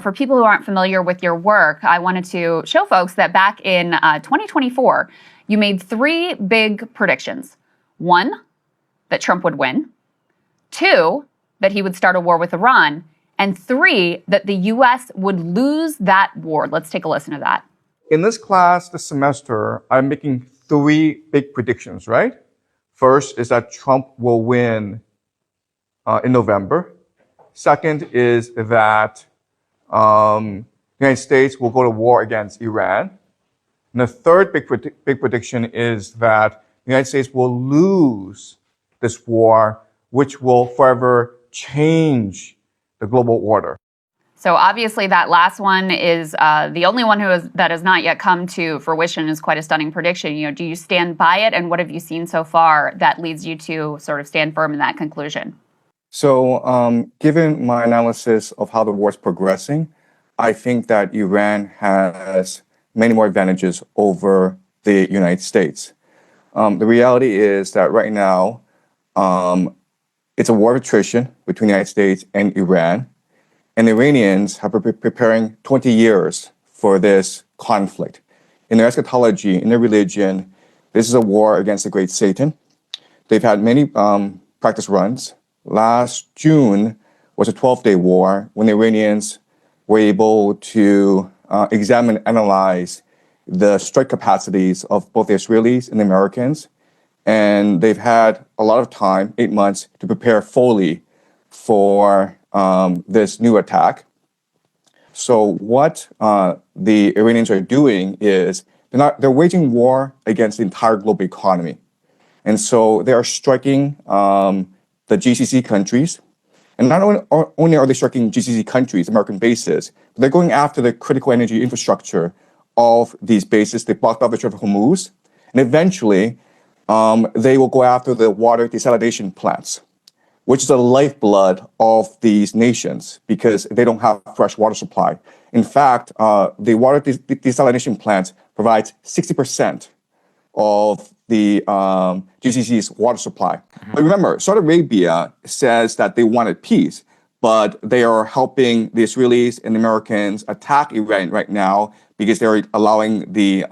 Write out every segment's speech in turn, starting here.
for people who aren't familiar with your work, I wanted to show folks that back in 2024, you made three big predictions. One, that Trump would win. Two, that he would start a war with Iran. And three, that the U.S. would lose that war. Let's take a listen to that. In this class this semester, I'm making three big predictions, right? First is that Trump will win in November. Second is that the United States will go to war against Iran. And the third big prediction is that the United States will lose this war, which will forever change the global order. So obviously that last one is the only one that has not yet come to fruition. Is quite a stunning prediction. Do you stand by it? And what have you seen so far that leads you to sort of stand firm in that conclusion? So given my analysis of how the war is progressing, I think that Iran has many more advantages over the United States. The reality is that right now, it's a war of attrition between the United States and Iran. And the Iranians have been preparing 20 years for this conflict. In their eschatology, in their religion, this is a war against the great Satan. They've had many practice runs. Last June was a 12-day war when the Iranians were able to examine and analyze the strike capacities of both the Israelis and the Americans. And they've had a lot of time, 8 months, to prepare fully for this new attack. So what the Iranians are doing is they're waging war against the entire global economy. And so they are striking the GCC countries. And not only are they striking GCC countries, American bases, but they're going after the critical energy infrastructure of these bases. They blocked off the Strait of Hormuz. And eventually, they will go after the water desalination plants, which is the lifeblood of these nations because they don't have fresh water supply. In fact, the water desalination plant provides 60% of the GCC's water supply. But remember, Saudi Arabia says that they wanted peace, but they are helping the Israelis and the Americans attack Iran right now because they're allowing the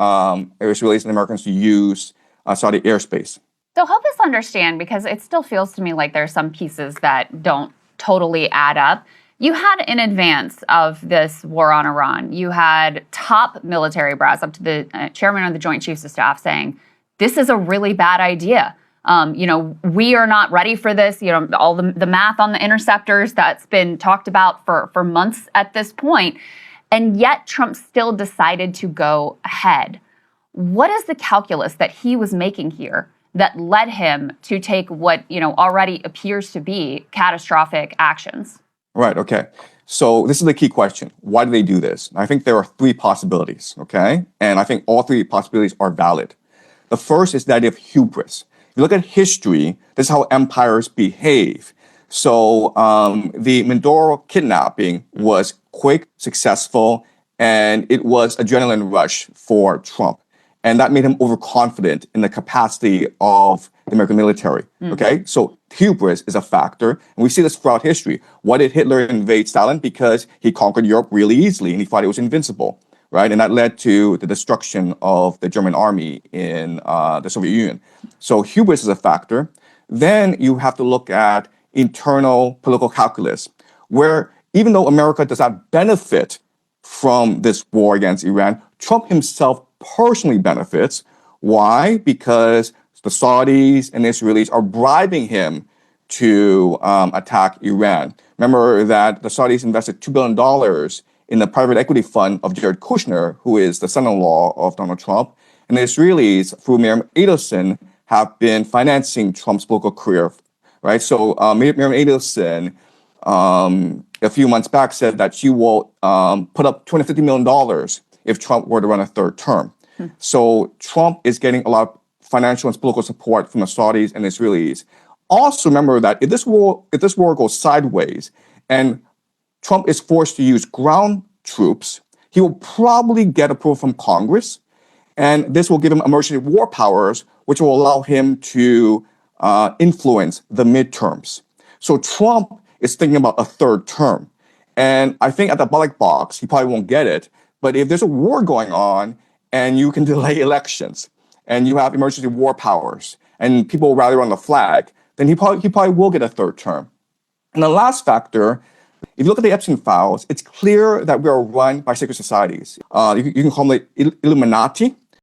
Israelis and Americans to use Saudi airspace. So help us understand, because it still feels to me like there are some pieces that don't totally add up. You had, in advance of this war on Iran, you had top military brass up to the chairman of the Joint Chiefs of Staff saying, this is a really bad idea. We are not ready for this. All the math on the interceptors that's been talked about for months at this point. And yet Trump still decided to go ahead. What is the calculus that he was making here that led him to take what already appears to be catastrophic actions? Right. Okay. So this is the key question. Why do they do this? I think there are three possibilities. Okay. And I think all three possibilities are valid. The first is the idea of hubris. If you look at history, this is how empires behave. So the Mindoro kidnapping was quick, successful, and it was adrenaline rush for Trump. And that made him overconfident in the capacity of the American military. Okay, so hubris is a factor, and we see this throughout history. Why did Hitler invade Stalin? Because he conquered Europe really easily, and he thought it was invincible, right? And that led to the destruction of the German army in the Soviet Union. So hubris is a factor. Then you have to look at internal political calculus, where even though America does not benefit from this war against Iran, Trump himself personally benefits. Why? Because the Saudis and the Israelis are bribing him to attack Iran. Remember that the Saudis invested $2 billion in the private equity fund of Jared Kushner, who is the son-in-law of Donald Trump. And the Israelis, through Miriam Adelson, have been financing Trump's political career, right? So Miriam Adelson, a few months back, said that she will put up $250 million if Trump were to run a third term. So Trump is getting a lot of financial and political support from the Saudis and the Israelis. Also remember that if this war goes sideways and Trump is forced to use ground troops, he will probably get approval from Congress, and this will give him emergency war powers, which will allow him to influence the midterms. So Trump is thinking about a third term. And I think at the ballot box, he probably won't get it. But if there's a war going on and you can delay elections and you have emergency war powers and people rally around the flag, then he probably will get a third term. And the last factor, if you look at the Epstein files, it's clear that we are run by secret societies. You can call them the Illuminati.